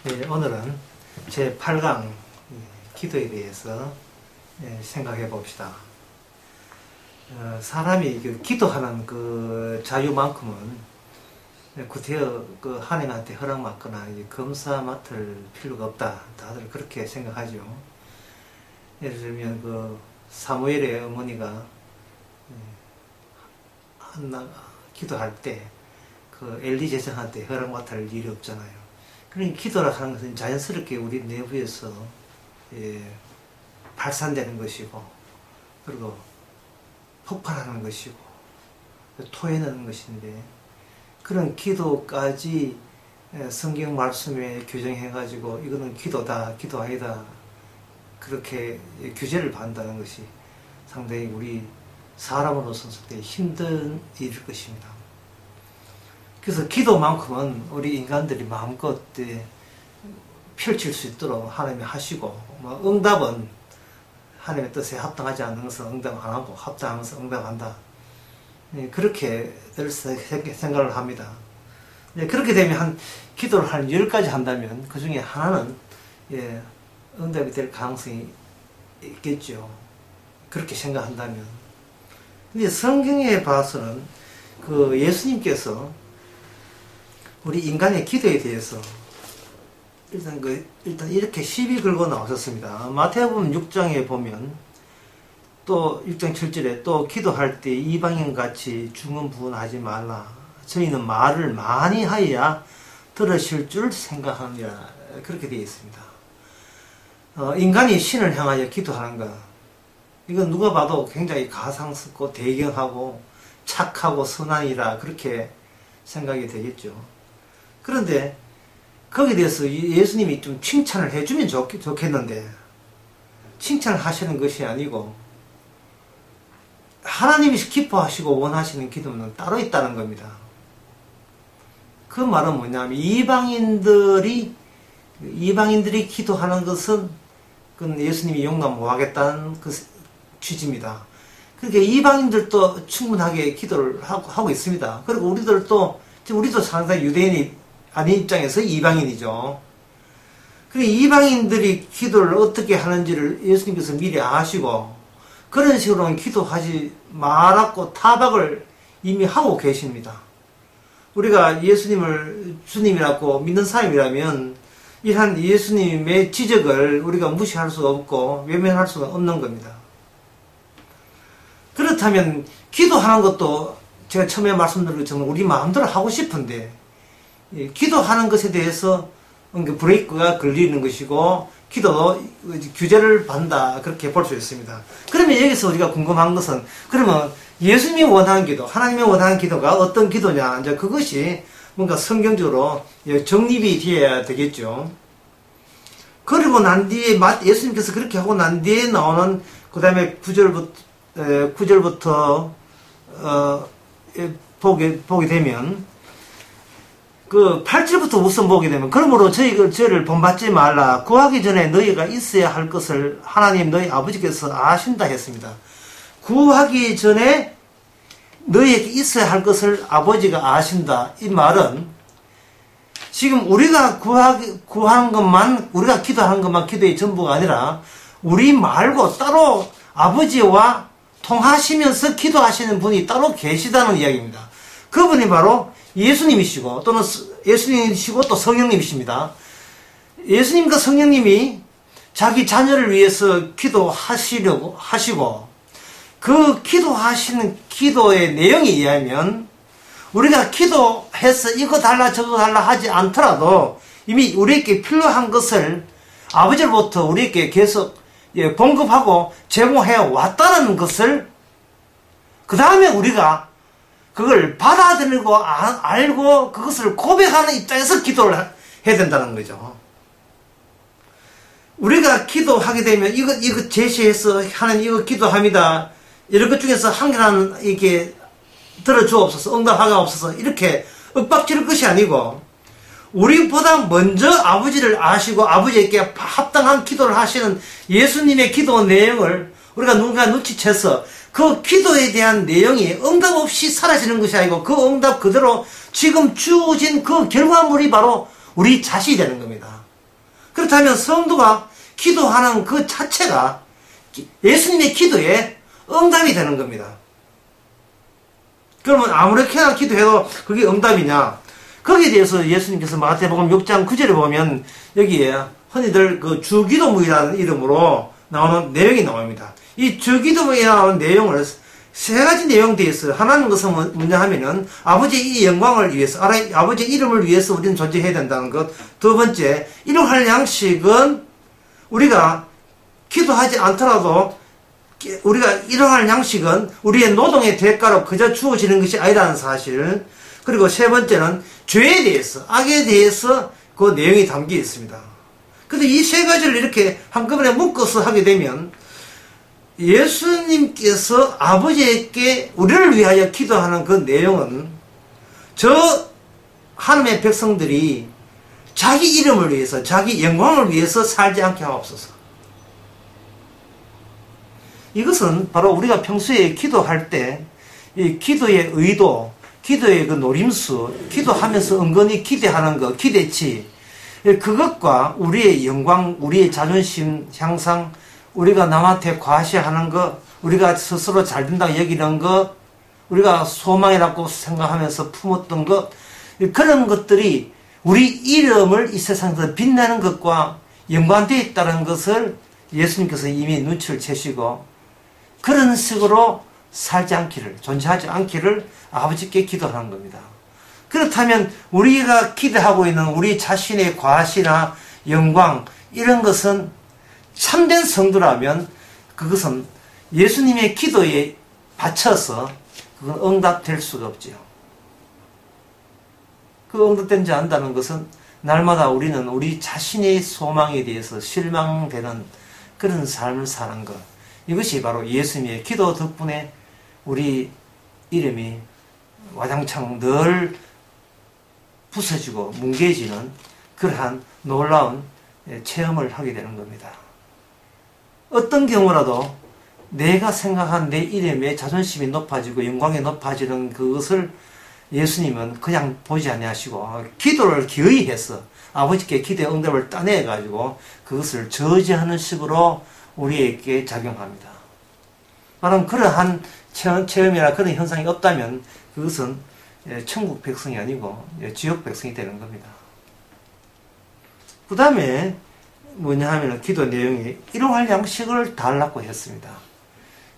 네, 오늘은 제 8강 기도에 대해서 생각해 봅시다. 사람이 기도하는 그 자유만큼은 구태여 그 하나님한테 허락받거나 검사 맡을 필요가 없다. 다들 그렇게 생각하죠. 예를 들면 그 사무엘의 어머니가 한나 기도할 때 그 엘리 제사장한테 허락 맡을 일이 없잖아요. 그러니까 기도라 하는 것은 자연스럽게 우리 내부에서 발산되는 것이고, 그리고 폭발하는 것이고, 토해내는 것인데, 그런 기도까지 성경 말씀에 규정해가지고 이거는 기도다, 기도 아니다, 그렇게 규제를 받는다는 것이 상당히 우리 사람으로서는 힘든 일일 것입니다. 그래서 기도만큼은 우리 인간들이 마음껏 펼칠 수 있도록 하나님이 하시고, 응답은 하나님의 뜻에 합당하지 않는 것은 응답 안 하고, 합당한 것은 응답한다. 그렇게 생각을 합니다. 그렇게 되면 기도를 한 10가지 한다면 그 중에 하나는 응답이 될 가능성이 있겠죠. 그렇게 생각한다면. 근데 성경에 봐서는 그 예수님께서 우리 인간의 기도에 대해서 일단 이렇게 시비 걸고 나오셨습니다. 마태복음 6장에 보면 또 6장 7절에 또 기도할 때 이방인같이 중언부언하지 말라. 저희는 말을 많이 하여야 들으실 줄 생각하느니라. 그렇게 되어 있습니다. 인간이 신을 향하여 기도하는 것, 이건 누가 봐도 굉장히 가상스럽고 대경하고 착하고 선한이라 그렇게 생각이 되겠죠. 그런데 거기에 대해서 예수님이 좀 칭찬을 해주면 좋겠는데, 칭찬을 하시는 것이 아니고 하나님이 기뻐하시고 원하시는 기도는 따로 있다는 겁니다. 그 말은 뭐냐면 이방인들이 기도하는 것은 그건 예수님이 용납 못하겠다는 그 취지입니다. 그러니까 이방인들도 충분하게 기도를 하고 있습니다. 그리고 우리도 상당히 유대인이 아닌 입장에서 이방인이죠. 그리고 이방인들이 기도를 어떻게 하는지를 예수님께서 미리 아시고, 그런 식으로는 기도하지 말았고 타박을 이미 하고 계십니다. 우리가 예수님을 주님이라고 믿는 사람이라면 이러한 예수님의 지적을 우리가 무시할 수가 없고 외면할 수가 없는 겁니다. 그렇다면 기도하는 것도 제가 처음에 말씀드린 것처럼 우리 마음대로 하고 싶은데, 기도하는 것에 대해서 브레이크가 걸리는 것이고 기도도 규제를 받는다, 그렇게 볼 수 있습니다. 그러면 여기서 우리가 궁금한 것은, 그러면 예수님이 원하는 기도, 하나님이 원하는 기도가 어떤 기도냐, 이제 그것이 뭔가 성경적으로 정립이 되어야 되겠죠. 그리고 난 뒤에 예수님께서 그렇게 하고 난 뒤에 나오는 그 다음에 9절부터 보게 되면, 그 8절부터 우선 보게 되면, 그러므로 저희를 본받지 말라. 구하기 전에 너희가 있어야 할 것을 하나님 너희 아버지께서 아신다 했습니다. 구하기 전에 너희에게 있어야 할 것을 아버지가 아신다. 이 말은 지금 우리가 구하는 것만, 우리가 기도하는 것만 기도의 전부가 아니라 우리 말고 따로 아버지와 통하시면서 기도하시는 분이 따로 계시다는 이야기입니다. 그분이 바로 예수님이시고, 또는 예수님이시고 또 성령님이십니다. 예수님과 성령님이 자기 자녀를 위해서 기도하시려고 하시고, 그 기도하시는 기도의 내용에 의하면 우리가 기도해서 이거 달라 저거 달라 하지 않더라도 이미 우리에게 필요한 것을 아버지로부터 우리에게 계속 공급하고 제공해 왔다는 것을, 그 다음에 우리가 그걸 받아들이고 알고 그것을 고백하는 입장에서 기도를 해야 된다는 거죠. 우리가 기도하게 되면 이거 제시해서 하나님 이거 기도합니다, 이런 것 중에서 한 개라는 이게 들어주옵소서, 응답하옵소서, 이렇게 윽박지를 것이 아니고, 우리보다 먼저 아버지를 아시고 아버지에게 합당한 기도를 하시는 예수님의 기도 내용을 우리가 누군가 눈치채서 그 기도에 대한 내용이 응답 없이 사라지는 것이 아니고 그 응답 그대로 지금 주어진 그 결과물이 바로 우리 자신이 되는 겁니다. 그렇다면 성도가 기도하는 그 자체가 예수님의 기도에 응답이 되는 겁니다. 그러면 아무렇게나 기도해도 그게 응답이냐? 거기에 대해서 예수님께서 마태복음 6장 9절에 보면 여기에 흔히들 그 주기도문이라는 이름으로 나오는 내용이 나옵니다. 이 주기도문에 나오는 내용을 세 가지 내용되어 있어요. 하나는 것은 뭐냐 하면은 아버지의 이 영광을 위해서, 아버지의 이름을 위해서 우리는 존재해야 된다는 것. 두 번째, 일용할 양식은 우리가 기도하지 않더라도 우리가 일용할 양식은 우리의 노동의 대가로 그저 주어지는 것이 아니라는 사실. 그리고 세 번째는 죄에 대해서, 악에 대해서 그 내용이 담겨 있습니다. 근데 이 세 가지를 이렇게 한꺼번에 묶어서 하게 되면 예수님께서 아버지에게 우리를 위하여 기도하는 그 내용은 저 하나님의 백성들이 자기 이름을 위해서, 자기 영광을 위해서 살지 않게 하옵소서. 이것은 바로 우리가 평소에 기도할 때 이 기도의 의도, 기도의 그 노림수, 기도하면서 은근히 기대하는 것, 기대치, 그것과 우리의 영광, 우리의 자존심 향상, 우리가 남한테 과시하는 것, 우리가 스스로 잘 된다고 여기는 것, 우리가 소망이라고 생각하면서 품었던 것, 그런 것들이 우리 이름을 이 세상에서 빛내는 것과 연관되어 있다는 것을 예수님께서 이미 눈치를 채시고 그런 식으로 살지 않기를, 존재하지 않기를 아버지께 기도하는 겁니다. 그렇다면 우리가 기대하고 있는 우리 자신의 과시나 영광, 이런 것은 참된 성도라면 그것은 예수님의 기도에 바쳐서 그건 응답될 수가 없지요. 그 응답된지 안다는 것은 날마다 우리는 우리 자신의 소망에 대해서 실망되는 그런 삶을 사는 것. 이것이 바로 예수님의 기도 덕분에 우리 이름이 와장창 늘 부서지고 뭉개지는 그러한 놀라운 체험을 하게 되는 겁니다. 어떤 경우라도 내가 생각한 내 이름의 자존심이 높아지고 영광이 높아지는 그것을 예수님은 그냥 보지 아니하시고 기도를 기어이 해서 아버지께 기도의 응답을 따내 가지고 그것을 저지하는 식으로 우리에게 작용합니다. 바로 그러한 체험이나 그런 현상이 없다면 그것은 천국 백성이 아니고 지옥 백성이 되는 겁니다. 그 다음에 뭐냐 하면 기도 내용이 일용할 양식을 달라고 했습니다.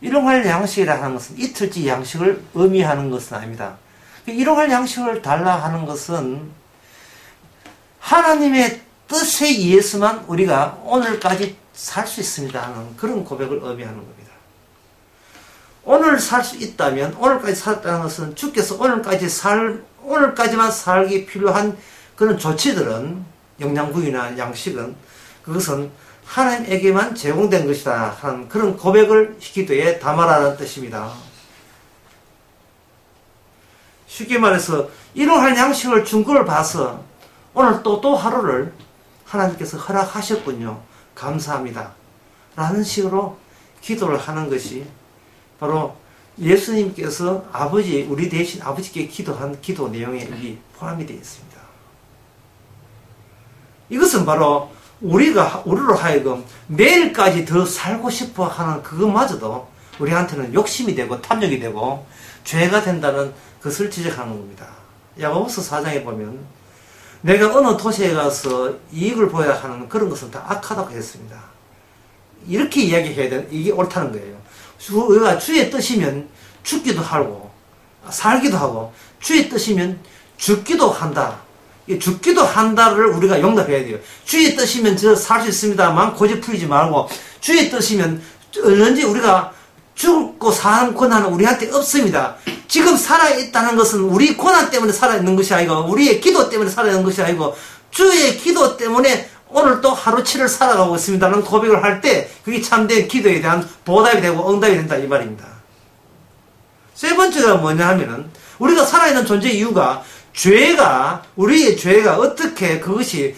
일용할 양식이라 하는 것은 이틀째 양식을 의미하는 것은 아닙니다. 일용할 양식을 달라 하는 것은 하나님의 뜻에 의해서만 우리가 오늘까지 살 수 있습니다 하는 그런 고백을 의미하는 겁니다. 오늘 살 수 있다면 오늘까지 살았다는 것은 주께서 오늘까지만 살기 필요한 그런 조치들은 영양분이나 양식은 그것은 하나님에게만 제공된 것이다 하는 그런 고백을 기도에 담아라는 뜻입니다. 쉽게 말해서 일용할 양식을 준 걸 봐서 오늘 또 하루를 하나님께서 허락하셨군요. 감사합니다. 라는 식으로 기도를 하는 것이 바로 예수님께서 우리 대신 아버지께 기도한 기도 내용에 여기 포함이 되어 있습니다. 이것은 바로 우리로 하여금 내일까지 더 살고 싶어 하는 그것마저도 우리한테는 욕심이 되고 탐욕이 되고 죄가 된다는 것을 지적하는 겁니다. 야고보서 4장에 보면 내가 어느 도시에 가서 이익을 보여야 하는 그런 것은 다 악하다고 했습니다. 이렇게 이야기해야 되는, 이게 옳다는 거예요. 우리가 주의 뜻이면 죽기도 하고 살기도 하고 주의 뜻이면 죽기도 한다. 이 죽기도 한다를 우리가 용납해야 돼요. 주의 뜻이면 저 살 수 있습니다만 고집 풀리지 말고 주의 뜻이면 얼른지 우리가 죽고 사는 권한은 우리한테 없습니다. 지금 살아있다는 것은 우리 권한 때문에 살아있는 것이 아니고 우리의 기도 때문에 살아있는 것이 아니고 주의 기도 때문에 오늘 또 하루치를 살아가고 있습니다는 고백을 할 때 그게 참된 기도에 대한 보답이 되고 응답이 된다 이 말입니다. 세 번째가 뭐냐 하면은 우리가 살아있는 존재 이유가 우리의 죄가 어떻게 그것이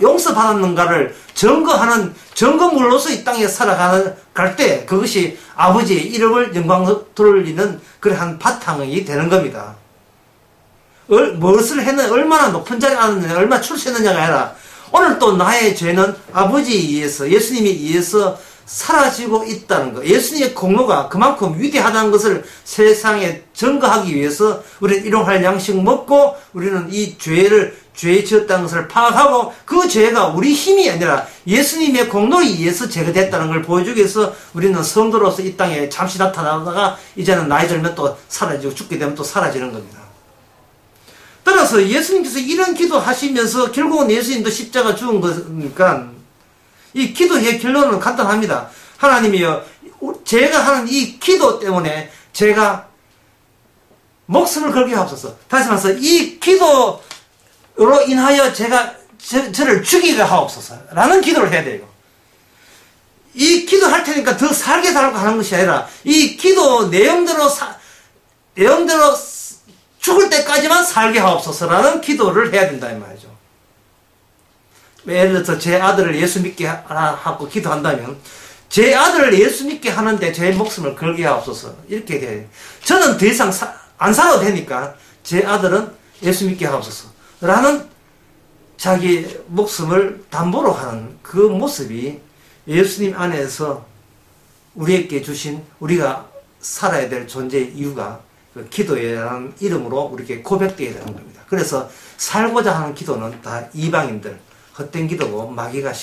용서받았는가를 증거하는 증거물로서 이 땅에 살아갈 때 그것이 아버지의 이름을 영광 돌리는 그러한 바탕이 되는 겁니다. 무엇을 했느냐, 얼마나 높은 자리에 앉았느냐, 얼마나 출세했느냐가 아니라 오늘 또 나의 죄는 아버지에 의해서, 예수님에 의해서 사라지고 있다는 것. 예수님의 공로가 그만큼 위대하다는 것을 세상에 증거하기 위해서 우리는 일용할 양식 먹고 우리는 이 죄에 지었다는 것을 파악하고 그 죄가 우리 힘이 아니라 예수님의 공로에 의해서 제거됐다는 걸 보여주기 위해서 우리는 성도로서 이 땅에 잠시 나타나다가 이제는 나이 들면 또 사라지고 죽게 되면 또 사라지는 겁니다. 따라서 예수님께서 이런 기도 하시면서 결국은 예수님도 십자가 죽은 거니까 이 기도의 결론은 간단합니다. 하나님이여, 제가 하는 이 기도 때문에 제가 목숨을 걸게 하옵소서. 다시 말해서 이 기도로 인하여 저를 죽이게 하옵소서 라는 기도를 해야 돼요. 이 기도할 테니까 더 살게 달라고 하는 것이 아니라 이 기도 내용대로 죽을 때까지만 살게 하옵소서라는 기도를 해야 된다 이 말이죠. 예를 들어서 제 아들을 예수 믿게 하고 기도한다면 제 아들을 예수 믿게 하는데 제 목숨을 걸게 하옵소서 이렇게 돼요. 저는 더 이상 안 살아도 되니까 제 아들은 예수 믿게 하옵소서 라는 자기 목숨을 담보로 하는 그 모습이 예수님 안에서 우리에게 주신 우리가 살아야 될 존재의 이유가 그 기도라는 이름으로 우리에게 고백되어야 되는 겁니다. 그래서 살고자 하는 기도는 다 이방인들 헛된 기도고 마귀가